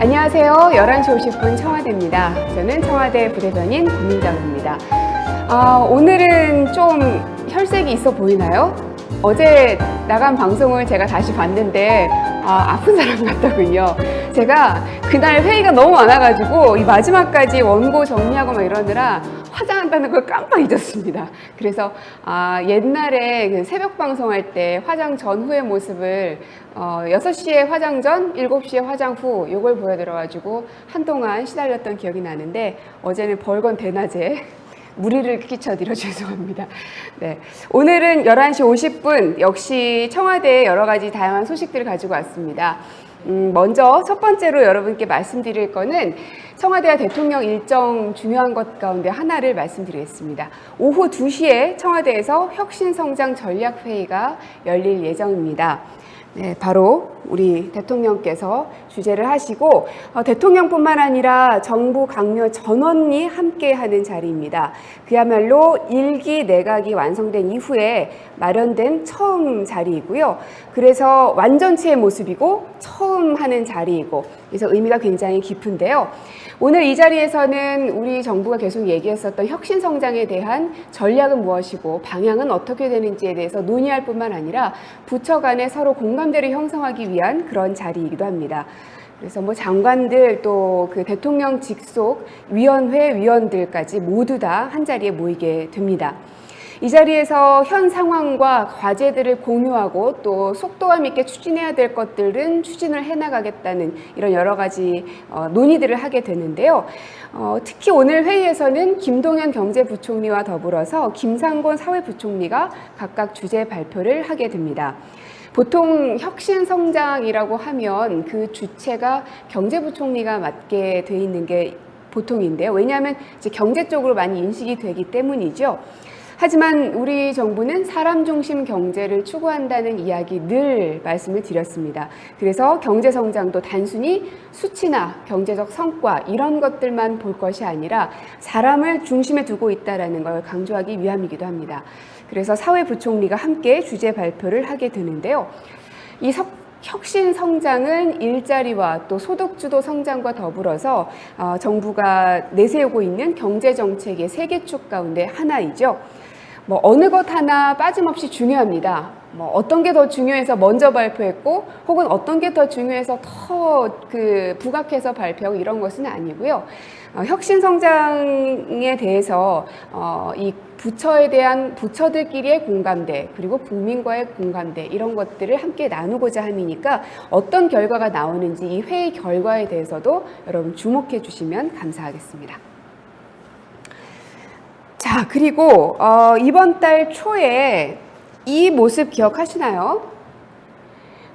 안녕하세요. 11시 50분 청와대입니다. 저는 청와대 부대변인 고민정입니다. 오늘은 좀 혈색이 있어 보이나요? 어제 나간 방송을 제가 다시 봤는데 아픈 사람 같더군요. 제가 그날 회의가 너무 많아가지고 이 마지막까지 원고 정리하고 막 이러느라 화장한다는 걸 깜빡 잊었습니다. 그래서 옛날에 그 새벽 방송할 때 화장 전후의 모습을 6시에 화장 전, 7시에 화장 후 요걸 보여드려가지고 한동안 시달렸던 기억이 나는데 어제는 벌건 대낮에 무리를 끼쳐드려 죄송합니다. 네, 오늘은 11시 50분 역시 청와대에 여러 가지 다양한 소식들을 가지고 왔습니다. 먼저 첫 번째로 여러분께 말씀드릴 거는 청와대와 대통령 일정 중요한 것 가운데 하나를 말씀드리겠습니다. 오후 2시에 청와대에서 혁신성장 전략회의가 열릴 예정입니다. 네, 바로 우리 대통령께서 주재를 하시고 대통령뿐만 아니라 정부 강요 전원이 함께하는 자리입니다. 그야말로 1기 내각이 완성된 이후에 마련된 처음 자리이고요. 그래서 완전체의 모습이고 처음 하는 자리이고 그래서 의미가 굉장히 깊은데요. 오늘 이 자리에서는 우리 정부가 계속 얘기했었던 혁신성장에 대한 전략은 무엇이고 방향은 어떻게 되는지에 대해서 논의할 뿐만 아니라 부처 간에 서로 공감대를 형성하기 위한 그런 자리이기도 합니다. 그래서 뭐 장관들 또 그 대통령 직속 위원회 위원들까지 모두 다 한 자리에 모이게 됩니다. 이 자리에서 현 상황과 과제들을 공유하고 또 속도감 있게 추진해야 될 것들은 추진을 해나가겠다는 이런 여러 가지 논의들을 하게 되는데요. 특히 오늘 회의에서는 김동연 경제부총리와 더불어서 김상곤 사회부총리가 각각 주재 발표를 하게 됩니다. 보통 혁신성장이라고 하면 그 주체가 경제부총리가 맡게 돼 있는 게 보통인데요. 왜냐하면 이제 경제 쪽으로 많이 인식이 되기 때문이죠. 하지만 우리 정부는 사람 중심 경제를 추구한다는 이야기 늘 말씀을 드렸습니다. 그래서 경제 성장도 단순히 수치나 경제적 성과 이런 것들만 볼 것이 아니라 사람을 중심에 두고 있다는 걸 강조하기 위함이기도 합니다. 그래서 사회부총리가 함께 주재 발표를 하게 되는데요. 이 혁신 성장은 일자리와 또 소득주도 성장과 더불어서 정부가 내세우고 있는 경제 정책의 3개축 가운데 하나이죠. 뭐 어느 것 하나 빠짐없이 중요합니다. 뭐 어떤 게 더 중요해서 먼저 발표했고 혹은 어떤 게 더 중요해서 더 부각해서 발표하고 이런 것은 아니고요. 혁신 성장에 대해서 이 부처에 대한 부처들끼리의 공감대 그리고 국민과의 공감대 이런 것들을 함께 나누고자 함이니까 어떤 결과가 나오는지 이 회의 결과에 대해서도 여러분 주목해 주시면 감사하겠습니다. 자, 그리고 이번 달 초에 이 모습 기억하시나요?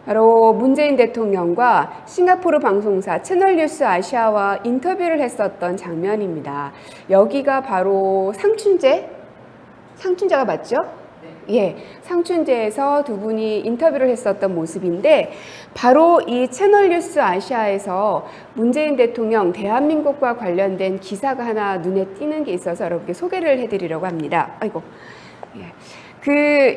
바로 문재인 대통령과 싱가포르 방송사 채널뉴스 아시아와 인터뷰를 했었던 장면입니다. 여기가 바로 상춘제가 맞죠? 예, 상춘제에서 두 분이 인터뷰를 했었던 모습인데 바로 이 채널뉴스 아시아에서 문재인 대통령 대한민국과 관련된 기사가 하나 눈에 띄는 게 있어서 여러분께 소개를 해드리려고 합니다. 아이고, 예.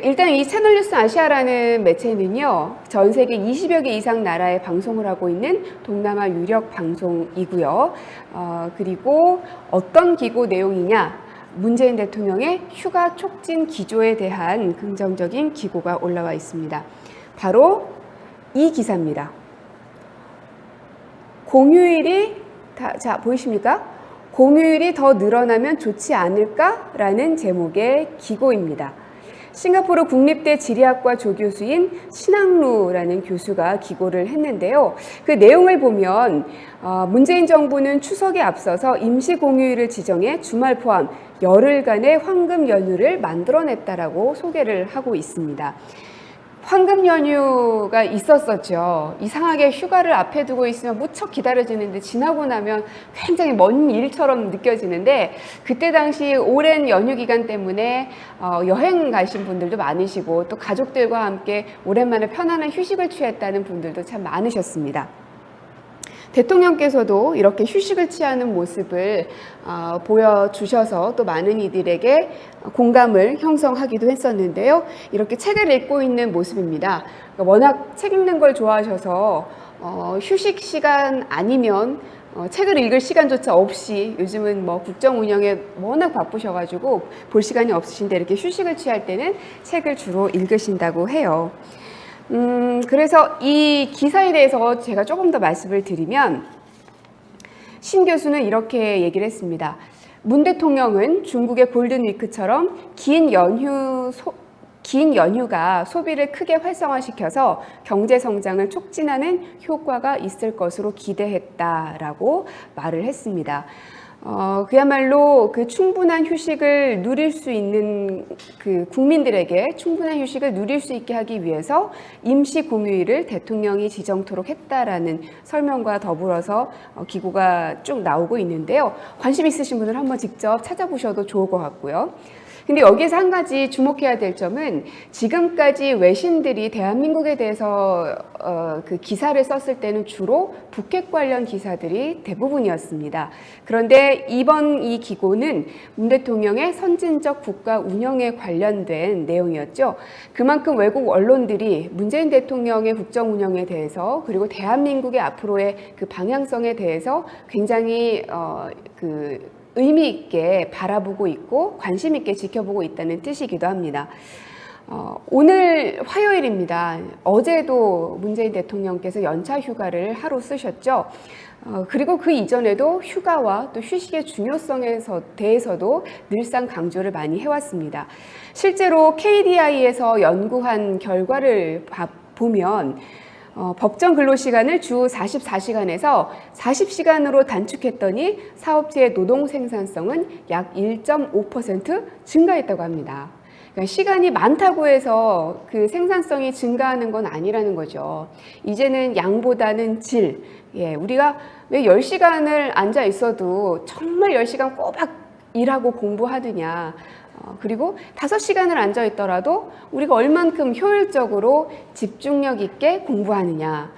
일단 이 채널뉴스 아시아라는 매체는요, 전 세계 20여 개 이상 나라에 방송을 하고 있는 동남아 유력 방송이고요. 그리고 어떤 기고 내용이냐? 문재인 대통령의 휴가 촉진 기조에 대한 긍정적인 기고가 올라와 있습니다. 바로 이 기사입니다. 공휴일이 보이십니까? 공휴일이 더 늘어나면 좋지 않을까라는 제목의 기고입니다. 싱가포르 국립대 지리학과 조교수인 신학루라는 교수가 기고를 했는데요. 그 내용을 보면 문재인 정부는 추석에 앞서서 임시 공휴일을 지정해 주말 포함 열흘간의 황금 연휴를 만들어냈다라고 소개를 하고 있습니다. 황금 연휴가 있었었죠. 이상하게 휴가를 앞에 두고 있으면 무척 기다려지는데 지나고 나면 굉장히 먼 일처럼 느껴지는데 그때 당시 오랜 연휴 기간 때문에 여행 가신 분들도 많으시고 또 가족들과 함께 오랜만에 편안한 휴식을 취했다는 분들도 참 많으셨습니다. 대통령께서도 이렇게 휴식을 취하는 모습을 보여주셔서 또 많은 이들에게 공감을 형성하기도 했었는데요. 이렇게 책을 읽고 있는 모습입니다. 워낙 책 읽는 걸 좋아하셔서 휴식 시간 아니면 책을 읽을 시간조차 없이 요즘은 뭐 국정 운영에 워낙 바쁘셔가지고 볼 시간이 없으신데 이렇게 휴식을 취할 때는 책을 주로 읽으신다고 해요. 그래서 이 기사에 대해서 제가 조금 더 말씀을 드리면 신 교수는 이렇게 얘기를 했습니다. 문 대통령은 중국의 골든위크처럼 긴 연휴가 소비를 크게 활성화시켜서 경제 성장을 촉진하는 효과가 있을 것으로 기대했다라고 말을 했습니다. 그야말로 그 충분한 휴식을 누릴 수 있는 그 국민들에게 충분한 휴식을 누릴 수 있게 하기 위해서 임시 공휴일을 대통령이 지정토록 했다라는 설명과 더불어서 기고가 쭉 나오고 있는데요. 관심 있으신 분은 한번 직접 찾아보셔도 좋을 것 같고요. 근데 여기에서 한 가지 주목해야 될 점은 지금까지 외신들이 대한민국에 대해서 그 기사를 썼을 때는 주로 북핵 관련 기사들이 대부분이었습니다. 그런데 이번 이 기고는 문 대통령의 선진적 국가 운영에 관련된 내용이었죠. 그만큼 외국 언론들이 문재인 대통령의 국정 운영에 대해서 그리고 대한민국의 앞으로의 그 방향성에 대해서 굉장히 의미 있게 바라보고 있고 관심 있게 지켜보고 있다는 뜻이기도 합니다. 오늘 화요일입니다. 어제도 문재인 대통령께서 연차 휴가를 하루 쓰셨죠. 그리고 그 이전에도 휴가와 또 휴식의 중요성에 대해서도 늘상 강조를 많이 해왔습니다. 실제로 KDI에서 연구한 결과를 보면 법정 근로시간을 주 44시간에서 40시간으로 단축했더니 사업체의 노동 생산성은 약 1.5% 증가했다고 합니다. 그러니까 시간이 많다고 해서 그 생산성이 증가하는 건 아니라는 거죠. 이제는 양보다는 질. 우리가 왜 10시간을 앉아 있어도 정말 10시간 꼬박 일하고 공부하느냐. 그리고 5시간을 앉아 있더라도 우리가 얼만큼 효율적으로 집중력 있게 공부하느냐.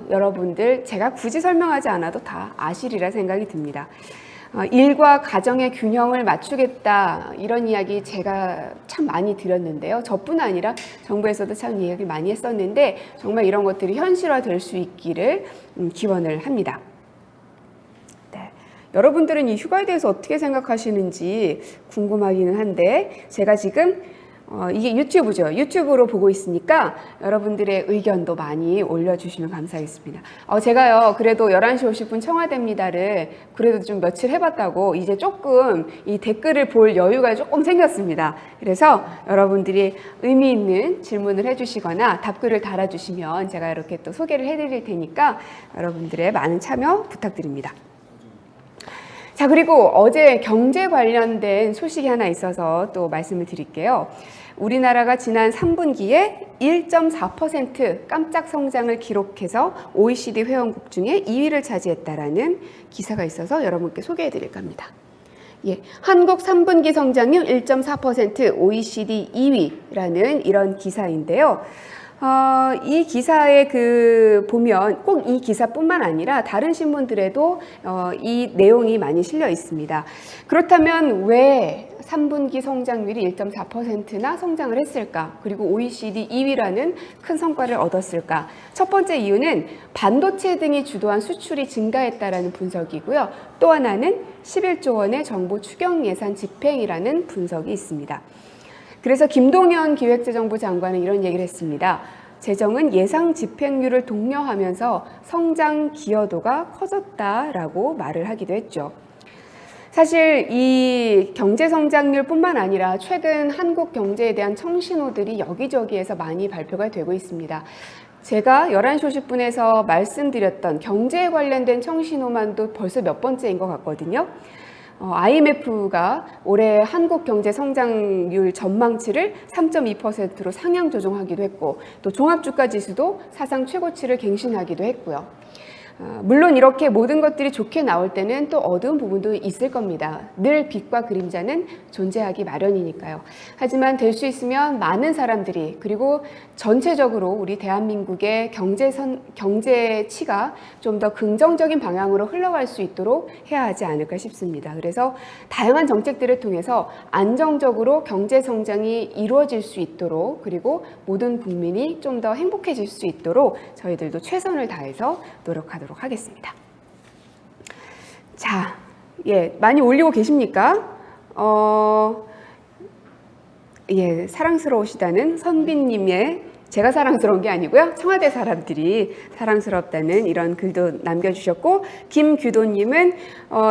여러분들 제가 굳이 설명하지 않아도 다 아시리라 생각이 듭니다. 일과 가정의 균형을 맞추겠다 이런 이야기 제가 참 많이 드렸는데요. 저뿐 아니라 정부에서도 참 이야기 많이 했었는데 정말 이런 것들이 현실화될 수 있기를 기원을 합니다. 여러분들은 이 휴가에 대해서 어떻게 생각하시는지 궁금하기는 한데 제가 지금 이게 유튜브죠. 유튜브로 보고 있으니까 여러분들의 의견도 많이 올려주시면 감사하겠습니다. 제가요 그래도 11시 50분 청와대입니다를 그래도 좀 며칠 해봤다고 이제 조금 이 댓글을 볼 여유가 조금 생겼습니다. 그래서 여러분들이 의미 있는 질문을 해주시거나 답글을 달아주시면 제가 이렇게 또 소개를 해드릴 테니까 여러분들의 많은 참여 부탁드립니다. 자, 그리고 어제 경제 관련된 소식이 하나 있어서 또 말씀을 드릴게요. 우리나라가 지난 3분기에 1.4% 깜짝 성장을 기록해서 OECD 회원국 중에 2위를 차지했다라는 기사가 있어서 여러분께 소개해 드릴까 합니다. 한국 3분기 성장률 1.4% OECD 2위라는 이런 기사인데요. 이 기사에 보면 꼭 이 기사뿐만 아니라 다른 신문들에도 이 내용이 많이 실려 있습니다. 그렇다면 왜 3분기 성장률이 1.4%나 성장을 했을까? 그리고 OECD 2위라는 큰 성과를 얻었을까? 첫 번째 이유는 반도체 등이 주도한 수출이 증가했다라는 분석이고요. 또 하나는 11조 원의 정부 추경 예산 집행이라는 분석이 있습니다. 그래서 김동연 기획재정부 장관은 이런 얘기를 했습니다. 재정은 예상 집행률을 독려하면서 성장 기여도가 커졌다라고 말을 하기도 했죠. 사실 이 경제 성장률뿐만 아니라 최근 한국 경제에 대한 청신호들이 여기저기에서 많이 발표가 되고 있습니다. 제가 11시 50분에서 말씀드렸던 경제에 관련된 청신호만도 벌써 몇 번째인 것 같거든요. IMF가 올해 한국 경제 성장률 전망치를 3.2%로 상향 조정하기도 했고 또 종합주가지수도 사상 최고치를 갱신하기도 했고요. 물론 이렇게 모든 것들이 좋게 나올 때는 또 어두운 부분도 있을 겁니다. 늘 빛과 그림자는 존재하기 마련이니까요. 하지만 될 수 있으면 많은 사람들이 그리고 전체적으로 우리 대한민국의 경제치가 좀 더 긍정적인 방향으로 흘러갈 수 있도록 해야 하지 않을까 싶습니다. 그래서 다양한 정책들을 통해서 안정적으로 경제 성장이 이루어질 수 있도록 그리고 모든 국민이 좀 더 행복해질 수 있도록 저희들도 최선을 다해서 노력하도록 하겠습니다. 자, 예, 많이 올리고 계십니까? 예, 사랑스러우시다는 선비님의 제가 사랑스러운 게 아니고요. 청와대 사람들이 사랑스럽다는 이런 글도 남겨주셨고 김규도님은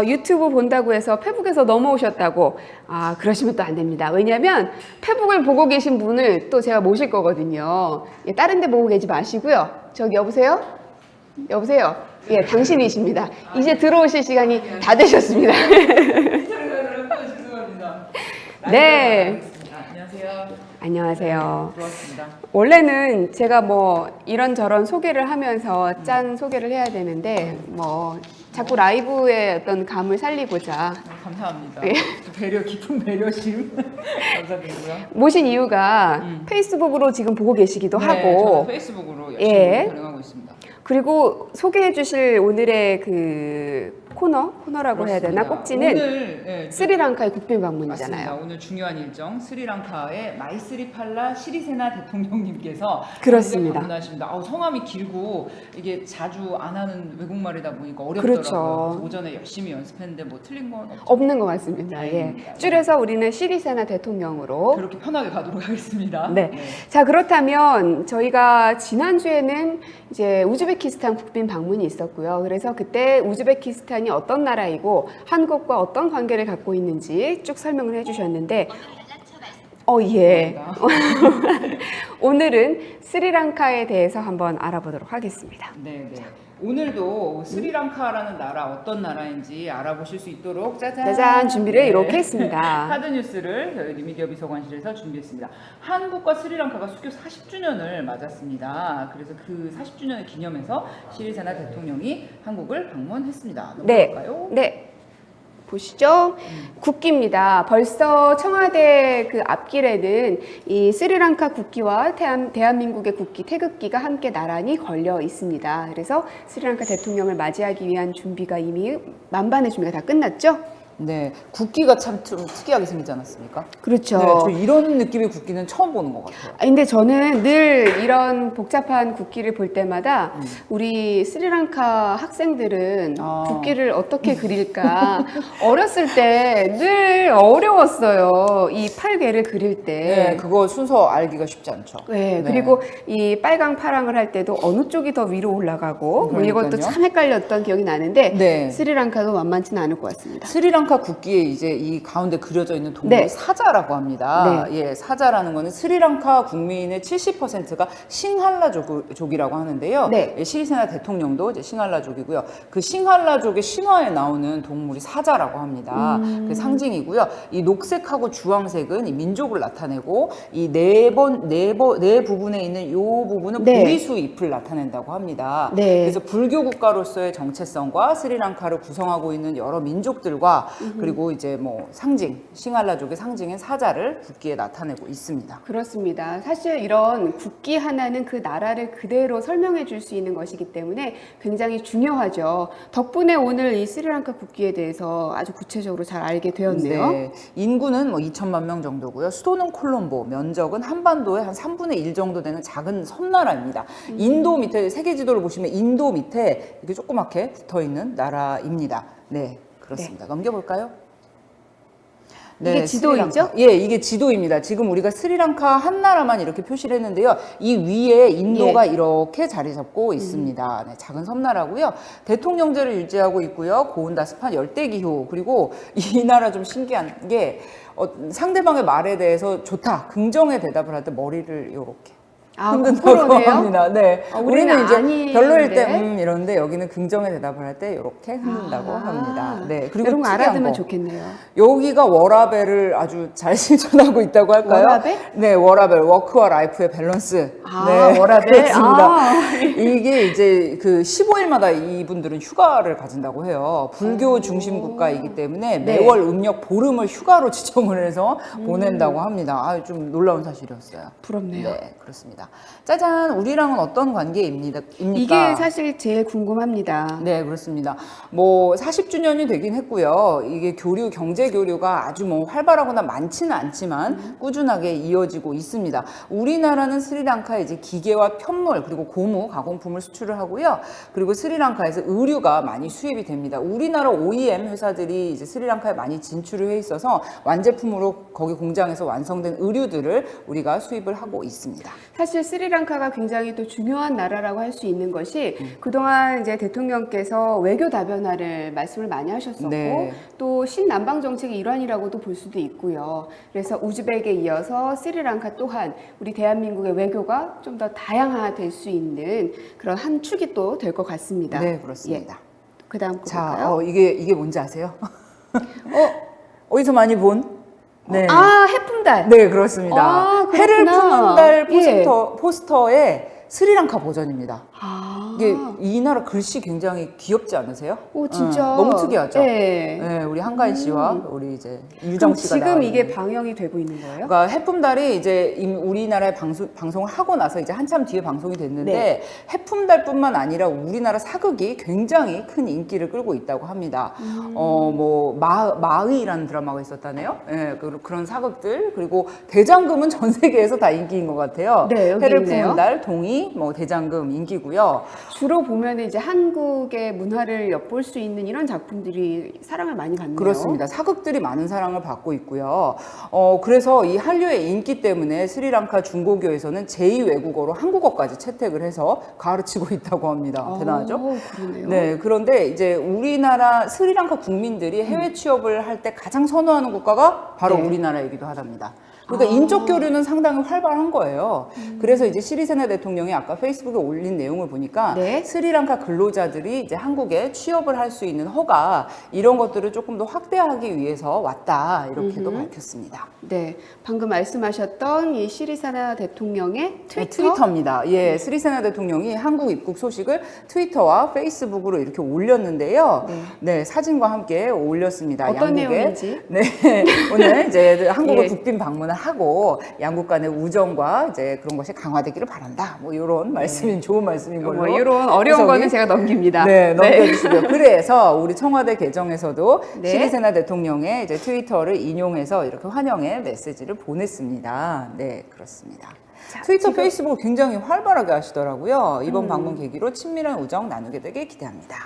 유튜브 본다고 해서 페북에서 넘어오셨다고 그러시면 또 안 됩니다. 왜냐하면 페북을 보고 계신 분을 또 제가 모실 거거든요. 예, 다른 데 보고 계지 마시고요. 저기 여보세요? 여보세요? 예, 당신이십니다. 이제 들어오실 시간이 다 되셨습니다. 네. 안녕하세요. 고맙습니다. 원래는 제가 뭐 이런저런 소개를 하면서 짠 소개를 해야 되는데 뭐 자꾸 라이브의 어떤 감을 살리고자 감사합니다. 예. 깊은 배려심 감사드리고요. 모신 이유가 페이스북으로 지금 보고 계시기도 네, 하고 저는 페이스북으로 열심히 예. 촬영하고 있습니다. 그리고 소개해 주실 오늘의 그 코너라고 해야 되나? 그렇습니다. 꼭지는 오늘 스리랑카의 국빈 방문이잖아요. 맞습니다. 오늘 중요한 일정 스리랑카의 마이스리팔라 시리세나 대통령님께서 그렇습니다. 방문하십니다. 성함이 길고 이게 자주 안 하는 외국말이다 보니까 어렵더라고요. 그렇죠. 그래서 오전에 열심히 연습했는데 뭐 틀린 건 없죠. 없는 것 같습니다. 예. 줄여서 우리는 시리세나 대통령으로 그렇게 편하게 가도록 하겠습니다. 네. 자, 그렇다면 저희가 지난주에는 이제 우즈베키스탄 국빈 방문이 있었고요. 그래서 그때 우즈베키스탄이 어떤 나라이고 한국과 어떤 관계를 갖고 있는지 쭉 설명을 해주셨는데 예. 오늘은 스리랑카에 대해서 한번 알아보도록 하겠습니다. 네. 오늘도 스리랑카라는 나라 어떤 나라인지 알아보실 수 있도록 짜잔 준비를 이렇게 했습니다. 카드 뉴스를 저희 리미디어 비서관실에서 준비했습니다. 한국과 스리랑카가 수교 40주년을 맞았습니다. 그래서 그 40주년을 기념해서 시리세나 대통령이 한국을 방문했습니다. 넘어갈까요? 네. 보시죠. 국기입니다. 벌써 청와대 그 앞길에는 이 스리랑카 국기와 대한민국의 국기, 태극기가 함께 나란히 걸려 있습니다. 그래서 스리랑카 대통령을 맞이하기 위한 준비가 이미 만반의 준비가 다 끝났죠? 네, 국기가 참 좀 특이하게 생기지 않았습니까? 그렇죠. 네, 저 이런 느낌의 국기는 처음 보는 것 같아요. 근데 저는 늘 이런 복잡한 국기를 볼 때마다 우리 스리랑카 학생들은 국기를 어떻게 그릴까 어렸을 때 늘 어려웠어요. 이 팔괘를 그릴 때. 네, 그거 순서 알기가 쉽지 않죠. 네, 그리고 이 빨강 파랑을 할 때도 어느 쪽이 더 위로 올라가고 뭐 이것도 그러니까요. 참 헷갈렸던 기억이 나는데 네. 스리랑카도 만만치는 않을 것 같습니다. 스리랑카 국기에 이제 이 가운데 그려져 있는 동물이 네. 사자라고 합니다. 네. 예, 사자라는 거는 스리랑카 국민의 70%가 싱할라족이라고 하는데요. 네. 예, 시리세나 대통령도 이제 싱할라족이고요. 그 싱할라족의 신화에 나오는 동물이 사자라고 합니다. 그 상징이고요. 이 녹색하고 주황색은 이 민족을 나타내고 이 네 부분에 있는 이 부분은 네. 보리수 잎을 나타낸다고 합니다. 네. 그래서 불교 국가로서의 정체성과 스리랑카를 구성하고 있는 여러 민족들과 그리고 이제 뭐 상징, 싱할라족의 상징인 사자를 국기에 나타내고 있습니다. 그렇습니다. 사실 이런 국기 하나는 그 나라를 그대로 설명해 줄 수 있는 것이기 때문에 굉장히 중요하죠. 덕분에 오늘 이 스리랑카 국기에 대해서 아주 구체적으로 잘 알게 되었네요. 네, 인구는 뭐 2천만 명 정도고요. 수도는 콜롬보, 면적은 한반도의 한 3분의 1 정도 되는 작은 섬나라입니다. 인도 밑에 세계 지도를 보시면 인도 밑에 이렇게 조그맣게 붙어 있는 나라입니다. 네, 그렇습니다. 넘겨볼까요? 이게 지도이죠? 스리랑카. 예, 이게 지도입니다. 지금 우리가 스리랑카 한 나라만 이렇게 표시를 했는데요. 이 위에 인도가 이렇게 자리 잡고 있습니다. 네, 작은 섬나라고요. 대통령제를 유지하고 있고요. 고온다습한 열대기후. 그리고 이 나라 좀 신기한 게 상대방의 말에 대해서 좋다, 긍정의 대답을 할 때 머리를 이렇게 아, 흔든다고 거꾸로네요? 합니다. 네, 우리는 이제 아닌데. 별로일 때 이러는데 여기는 긍정의 대답을 할 때 이렇게 흔든다고 아, 합니다. 네, 그리고 이런 거 특이한 알아두면 거. 좋겠네요. 여기가 워라벨을 아주 잘 실천하고 있다고 할까요? 워라벨? 네, 워라벨, 워크와 라이프의 밸런스. 아, 네, 워라벨? 그렇습니다. 아. 이게 이제 그 15일마다 이분들은 휴가를 가진다고 해요. 불교 중심 국가이기 때문에 네. 매월 음력 보름을 휴가로 지정을 해서 보낸다고 합니다. 아, 좀 놀라운 사실이었어요. 부럽네요. 네, 그렇습니다. 짜잔, 우리랑은 어떤 관계입니까? 이게 사실 제일 궁금합니다. 네, 그렇습니다. 뭐 40주년이 되긴 했고요. 이게 교류, 경제 교류가 아주 뭐 활발하거나 많지는 않지만 꾸준하게 이어지고 있습니다. 우리나라는 스리랑카에 이제 기계와 편물 그리고 고무, 가공품을 수출을 하고요. 그리고 스리랑카에서 의류가 많이 수입이 됩니다. 우리나라 OEM 회사들이 이제 스리랑카에 많이 진출을 해 있어서 완제품으로 거기 공장에서 완성된 의류들을 우리가 수입을 하고 있습니다. 사실 스리랑카가 굉장히 또 중요한 나라라고 할 수 있는 것이 그동안 이제 대통령께서 외교 다변화를 말씀을 많이 하셨었고 네. 또 신남방 정책의 일환이라고도 볼 수도 있고요. 그래서 우즈벡에 이어서 스리랑카 또한 우리 대한민국의 외교가 좀 더 다양화될 수 있는 그런 한 축이 또 될 것 같습니다. 네, 그렇습니다. 예. 그다음 거 자, 볼까요? 이게 뭔지 아세요? 어디서 많이 본? 네. 아, 해품달. 네, 그렇습니다. 아, 해를 그렇구나. 품은 달 예. 포스터의 스리랑카 버전입니다. 아. 이게 이 나라 글씨 굉장히 귀엽지 않으세요? 오, 진짜. 너무 특이하죠? 네. 네, 우리 한가인 씨와 우리 이제 그럼 유정 씨가 지금 나와 이게 있는. 방영이 되고 있는 거예요? 그러니까 해품달이 이제 우리나라에 방송을 하고 나서 이제 한참 뒤에 방송이 됐는데 네. 해품달뿐만 아니라 우리나라 사극이 굉장히 큰 인기를 끌고 있다고 합니다. 뭐 마의라는 드라마가 있었다네요. 예, 그런 사극들 그리고 대장금은 전 세계에서 다 인기인 것 같아요. 네, 여기 해를 있네요. 품은 달, 동의, 뭐 대장금 인기고요. 주로 보면 이제 한국의 문화를 엿볼 수 있는 이런 작품들이 사랑을 많이 받네요. 그렇습니다. 사극들이 많은 사랑을 받고 있고요. 그래서 이 한류의 인기 때문에 스리랑카 중고교에서는 제2외국어로 한국어까지 채택을 해서 가르치고 있다고 합니다. 대단하죠? 그러네요. 네, 그런데 이제 우리나라 스리랑카 국민들이 해외 취업을 할 때 가장 선호하는 국가가 바로 네. 우리나라이기도 하답니다. 그러니까 인적 교류는 상당히 활발한 거예요. 그래서 이제 시리세나 대통령이 아까 페이스북에 올린 내용을 보니까 네. 스리랑카 근로자들이 이제 한국에 취업을 할 수 있는 허가 이런 것들을 조금 더 확대하기 위해서 왔다 이렇게도 밝혔습니다. 네, 방금 말씀하셨던 이 시리사나 대통령의 네, 트위터? 트위터입니다. 예, 스리세나 대통령이 한국 입국 소식을 트위터와 페이스북으로 이렇게 올렸는데요. 네, 사진과 함께 올렸습니다. 어떤 양국의- 내용인지? 네, 오늘 이제 한국을 예. 국빈 방문을 하고 양국 간의 우정과 이제 그런 것이 강화되기를 바란다. 뭐 이런 말씀인 좋은 말씀인 걸로. 뭐 이런 어려운 해석이- 거는 제가 넘깁니다. 네, 넘겨주시고요. 그래서 우리 청와대 계정에서도 네. 시리세나 대통령의 이제 트위터를 인용해서 이렇게 환영의 메시지를 보냈습니다. 네, 그렇습니다. 자, 트위터, 지금- 페이스북을 굉장히 활발하게 하시더라고요. 이번 방문 계기로 친밀한 우정 나누게 되길 기대합니다.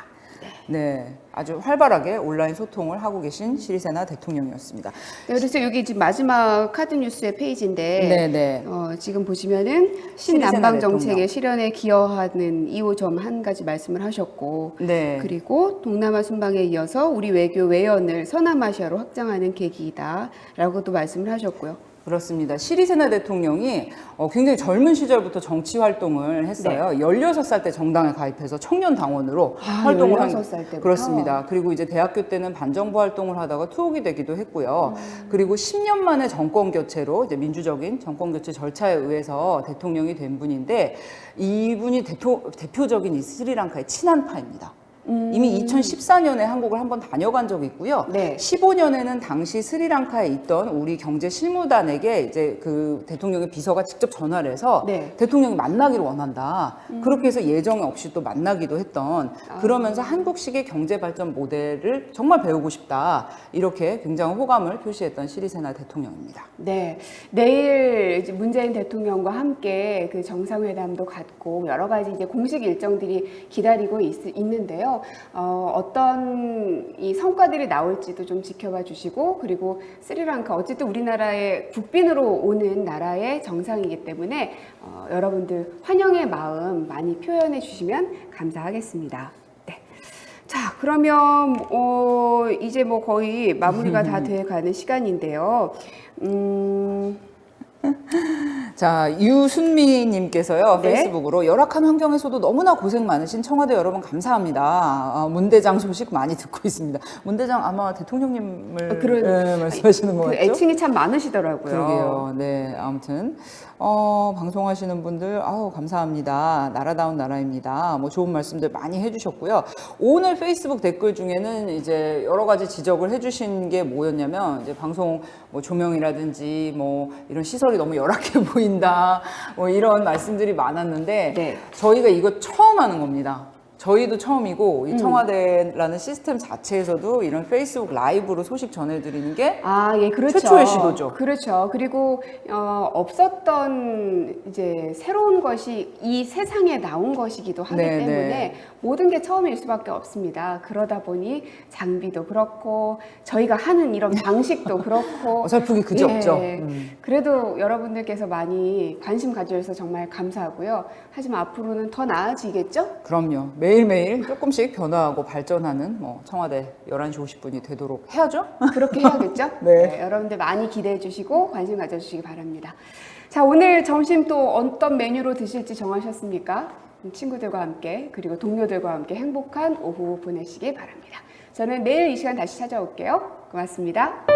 네, 아주 활발하게 온라인 소통을 하고 계신 시리세나 대통령이었습니다. 네, 그래서 여기 지금 마지막 카드 뉴스의 페이지인데 네, 네. 지금 보시면은 신남방 시리세나 대통령. 정책의 실현에 기여하는 2호점 한 가지 말씀을 하셨고 네. 그리고 동남아 순방에 이어서 우리 외교 외연을 서남아시아로 확장하는 계기이다라고도 말씀을 하셨고요. 그렇습니다. 시리세나 대통령이 굉장히 젊은 시절부터 정치 활동을 했어요. 16살 때 정당에 가입해서 청년 당원으로 활동을 한 16살 때부터? 그렇습니다. 그리고 이제 대학교 때는 반정부 활동을 하다가 투옥이 되기도 했고요. 그리고 10년 만에 정권 교체로 이제 민주적인 정권 교체 절차에 의해서 대통령이 된 분인데 이분이 대표적인 이 스리랑카의 친한파입니다. 이미 2014년에 한국을 한번 다녀간 적이 있고요. 네. 15년에는 당시 스리랑카에 있던 우리 경제 실무단에게 이제 그 대통령의 비서가 직접 전화를 해서 네. 대통령이 만나기를 원한다. 그렇게 해서 예정 없이 또 만나기도 했던 그러면서 한국식의 경제 발전 모델을 정말 배우고 싶다. 이렇게 굉장히 호감을 표시했던 시리세나 대통령입니다. 네, 내일 이제 문재인 대통령과 함께 그 정상회담도 갖고 여러 가지 이제 공식 일정들이 기다리고 있는데요. 어떤 이 성과들이 나올지도 좀 지켜봐 주시고 그리고 스리랑카 어쨌든 우리나라의 국빈으로 오는 나라의 정상이기 때문에 여러분들 환영의 마음 많이 표현해 주시면 감사하겠습니다. 네. 자, 그러면 이제 뭐 거의 마무리가 다 돼 가는 시간인데요. 자, 유순미님께서요, 네. 페이스북으로 열악한 환경에서도 너무나 고생 많으신 청와대 여러분 감사합니다. 문 대장 소식 많이 듣고 있습니다. 문 대장 아마 대통령님을 말씀하시는 것 그 같죠? 애칭이 참 많으시더라고요. 그러게요. 네, 아무튼 방송하시는 분들 아우 감사합니다. 나라다운 나라입니다. 뭐 좋은 말씀들 많이 해주셨고요. 오늘 페이스북 댓글 중에는 이제 여러 가지 지적을 해주신 게 뭐였냐면 이제 방송 뭐 조명이라든지 뭐 이런 시설이 너무 열악해 보인다. 뭐 이런 말씀들이 많았는데 네. 저희가 이거 처음 하는 겁니다. 저희도 처음이고 이 청와대라는 시스템 자체에서도 이런 페이스북 라이브로 소식 전해드리는 게 예, 그렇죠. 최초의 시도죠. 그렇죠. 그리고 없었던 이제 새로운 것이 이 세상에 나온 것이기도 하기 네, 때문에 네. 모든 게 처음일 수밖에 없습니다. 그러다 보니 장비도 그렇고 저희가 하는 이런 방식도 그렇고 어설프기 그지없죠. 그래도 여러분들께서 많이 관심 가져주셔서 정말 감사하고요. 하지만 앞으로는 더 나아지겠죠? 그럼요. 매일매일 조금씩 변화하고 발전하는 청와대 11시 50분이 되도록 해야죠. 그렇게 해야겠죠? 네. 여러분들 많이 기대해 주시고 관심 가져주시기 바랍니다. 자, 오늘 점심 또 어떤 메뉴로 드실지 정하셨습니까? 친구들과 함께 그리고 동료들과 함께 행복한 오후 보내시기 바랍니다. 저는 내일 이 시간 다시 찾아올게요. 고맙습니다.